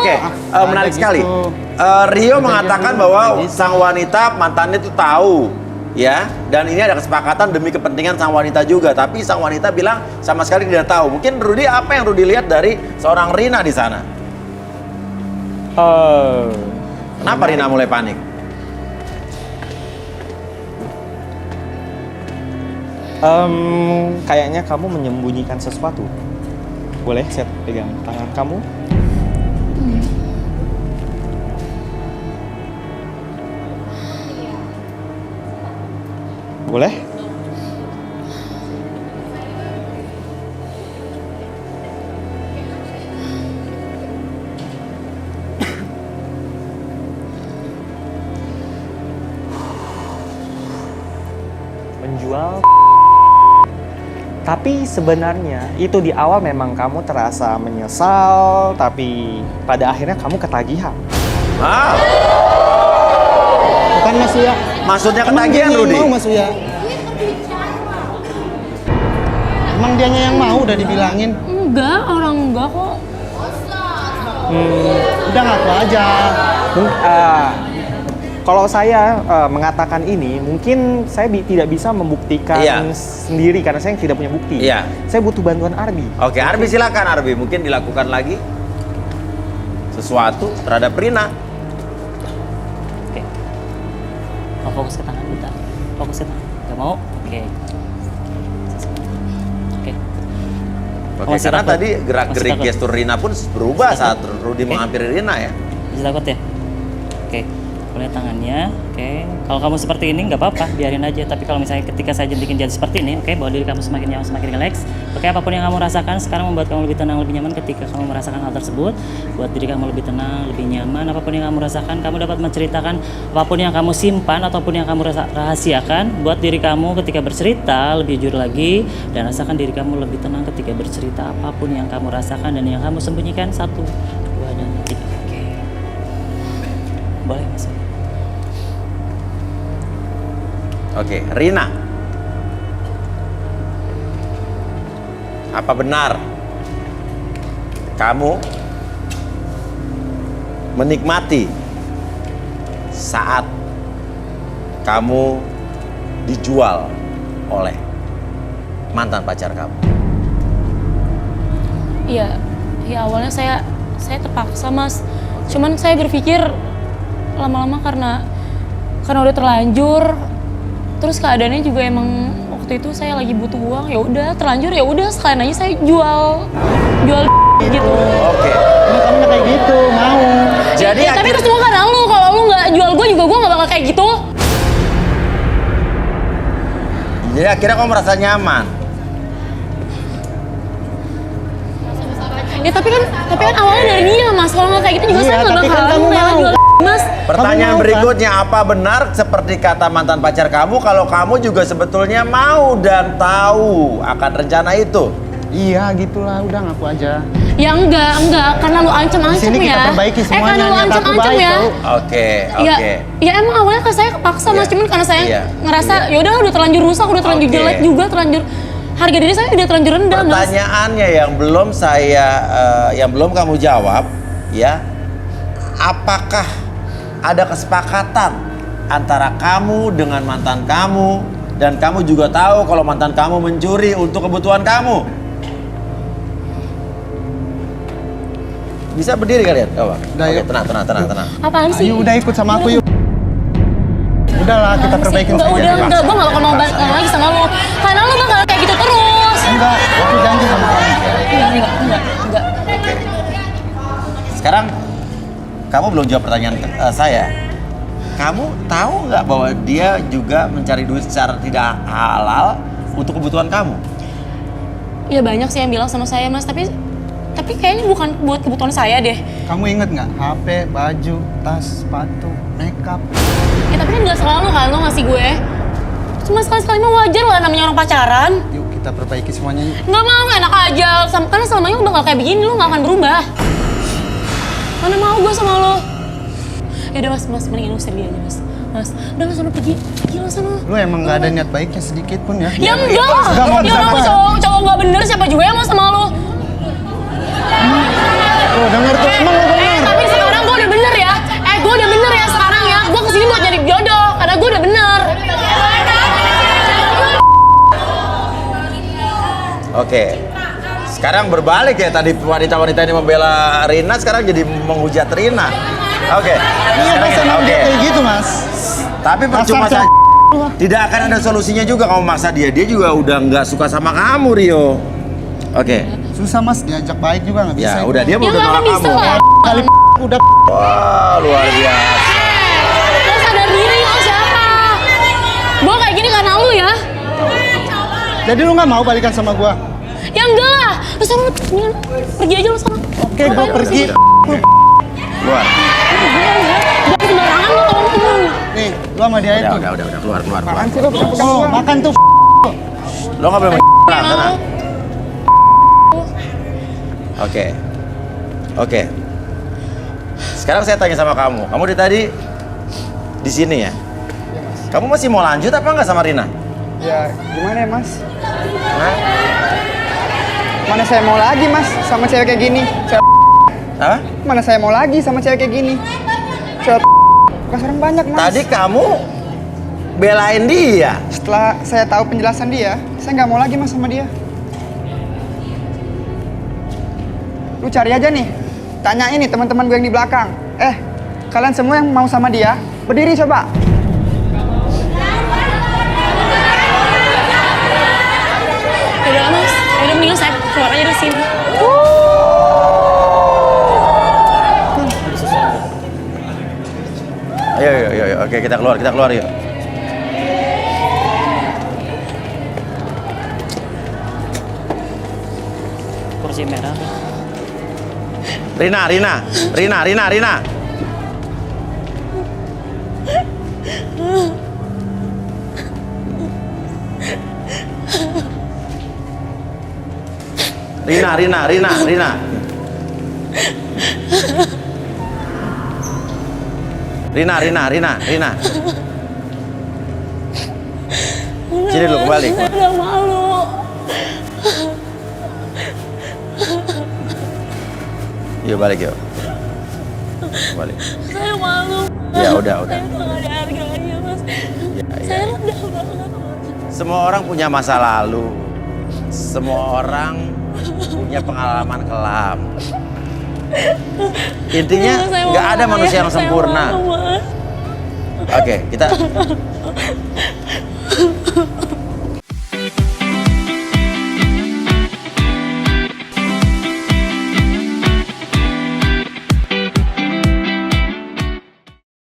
Oke, menarik sekali. Rio mengatakan bahwa sang wanita mantannya itu tahu, ya, dan ini ada kesepakatan demi kepentingan sang wanita juga. Tapi sang wanita bilang sama sekali tidak tahu. Mungkin Rudy, apa yang Rudy lihat dari seorang Rina di sana? Kenapa Rina mulai panik? Kayaknya kamu menyembunyikan sesuatu. Boleh saya pegang tangan kamu? Boleh? Menjual. Tapi sebenarnya itu di awal memang kamu terasa menyesal, tapi pada akhirnya kamu ketagihan. Ah, Bukan Mas Uya. maksudnya ketagihan, Rudy? Mau Mas Uya. Emang dianya yang mau udah dibilangin. Enggak, orang enggak kok. Udah ngaku aja. Kalau saya mengatakan ini, mungkin saya tidak bisa membuktikan sendiri karena saya tidak punya bukti. Iya. Saya butuh bantuan Arbi. Oke, Arbi silakan Arbi. Mungkin dilakukan lagi sesuatu terhadap Rina. Oke. Mau fokus ke tangan bentar. Fokus ke tangan. Gak mau? Oke. Oke. Oke, Masih karena takut? tadi gerak-gerik Masih takut? gestur Rina pun berubah Masih saat takut? Rudy Oke. menghampiri Rina ya. Masih takut ya? Oke. Boleh tangannya. Oke. Kalau kamu seperti ini nggak apa-apa, biarin aja. Tapi kalau misalnya ketika saya jentikin jadi seperti ini, oke, bawa diri kamu semakin nyaman, semakin relax. Oke, apapun yang kamu rasakan sekarang membuat kamu lebih tenang, lebih nyaman. Ketika kamu merasakan hal tersebut, buat diri kamu lebih tenang, lebih nyaman. Apapun yang kamu rasakan, kamu dapat menceritakan apapun yang kamu simpan ataupun yang kamu rahasiakan. Buat diri kamu ketika bercerita lebih jujur lagi dan rasakan diri kamu lebih tenang ketika bercerita apapun yang kamu rasakan dan yang kamu sembunyikan. 1, 2, dan 3. Oke. Boleh masuk. Oke, Rina. Apa benar kamu menikmati saat kamu dijual oleh mantan pacar kamu? Iya, awalnya saya terpaksa Mas. Cuman saya berpikir lama-lama karena udah terlanjur. Terus keadaannya juga emang waktu itu saya lagi butuh uang, ya udah terlanjur, ya udah sekalian aja saya jual gitu. Oke. Emang kamu kayak gitu, mau. Jadi Ya, tapi itu semua karena lu. Kalau lu nggak jual gue juga gue nggak bakal kayak gitu. Jadi akhirnya kamu merasa nyaman. Ya tapi kan awalnya dari dia Mas. Kalau nggak kayak gitu juga Iya, saya nggak tapi kan bakalan kamu rela mau. jual Mas. Pertanyaan Kamu mau, berikutnya, apa benar seperti kata mantan pacar kamu kalau kamu juga sebetulnya mau dan tahu akan rencana itu? Iya gitulah, udah ngaku aja. Ya enggak, karena lu Di ancam-ancam sini kita ya. perbaiki semuanya, karena lu niat aku ancam-ancam baik, ya. tau. Oke. Ya emang awalnya kan saya kepaksa Mas, Iya. cuman karena saya Iya. ngerasa Iya. ya udah terlanjur rusak, udah terlanjur Oke. jelek juga, terlanjur harga diri saya udah terlanjur rendah Mas. Pertanyaannya yang belum kamu jawab, ya, apakah ada kesepakatan antara kamu dengan mantan kamu dan kamu juga tahu kalau mantan kamu mencuri untuk kebutuhan kamu? Bisa berdiri kalian? Coba. Udah, Oke, yuk. tenang. Apaan sih? Ayo udah ikut sama aku yuk. Udahlah kita perbaikin Enggak, saja. udah, gue gak bakal mau balik lagi sama lu. Karena lu bakal kayak gitu terus. Enggak, aku janji sama kamu. Enggak. Sekarang kamu belum jawab pertanyaan saya. Kamu tahu nggak bahwa dia juga mencari duit secara tidak halal untuk kebutuhan kamu? Ya banyak sih yang bilang sama saya Mas, tapi kayaknya bukan buat kebutuhan saya deh. Kamu inget nggak? HP, baju, tas, sepatu, makeup. Ya tapi kan gak selalu kan lo ngasih gue. Cuma sekali-sekali mah wajar lah namanya orang pacaran. Yuk kita perbaiki semuanya yuk. Nggak mau, enak aja. Karena selamanya lo bakal kayak begini, lo gak akan berubah. Mana mau gue sama lo. Ya udah mas, mendingan usir dia aja mas. Udah mas, sana pergi lo sana. Lu emang nggak ada niat baiknya sedikit pun ya? Ya enggak lah. Enggak mau Ya orang disabar. cowok gak bener, siapa juga yang mau sama lo. Oh denger tuh, emang lu bener. Tapi Oke. Sekarang berbalik ya, tadi wanita-wanita ini membela Rina, sekarang jadi menghujat Rina. Oke. Iya, Sekarang masa oke. dia kayak gitu, Mas. Tapi percuma Dasar saja. Tidak akan ada solusinya juga kamu maksa dia. Dia juga udah nggak suka sama kamu, Rio. Oke. Susah, Mas, diajak baik juga nggak bisa. Ya, itu. udah dia Ya udah nggak akan nolak bisa kamu. lah. Kali udah Wah, luar biasa. Lo sadar diri lo siapa? Gue kayak gini karena lu ya. Jadi lu nggak mau balikan sama gua? Ya enggak lah. Lu sana mendingan pergi aja lu sana. Oke, gua pergi. Luar. Jangan sembarangan lu kalau ngomong. Nih, lu sama dia itu. Udah, keluar. Apaan sih lo pegang Oh, gua? makan tuh. Lo nggak boleh pulang, sana. Oke. Sekarang saya tanya sama kamu. Kamu dari tadi di sini ya? Kamu masih mau lanjut apa nggak sama Rina? Ya gimana ya mas? Hah? Mana saya mau lagi mas sama cewek kayak gini? Apa? Mana saya mau lagi sama cewek kayak gini? Cewek sekarang banyak mas. Tadi kamu belain dia. Setelah saya tahu penjelasan dia, saya nggak mau lagi mas sama dia. Lu cari aja nih, tanyain nih teman-teman gue yang di belakang. Kalian semua yang mau sama dia, berdiri coba. Udah mas, udah mendingan saya keluar aja dari sini. Ayo. Oke, kita keluar yuk. Kursi merah. Rina. Rina. Sini dulu kembali. Saya udah malu. Yuk balik yuk. Balik. Saya malu. Ya udah. Saya udah gak ada harganya mas. Ya. Saya rendah banget. Semua orang punya masa lalu. Semua orang punya pengalaman kelam. Intinya Saya nggak malu, ada manusia yang saya sempurna. malu, Mas. Oke, kita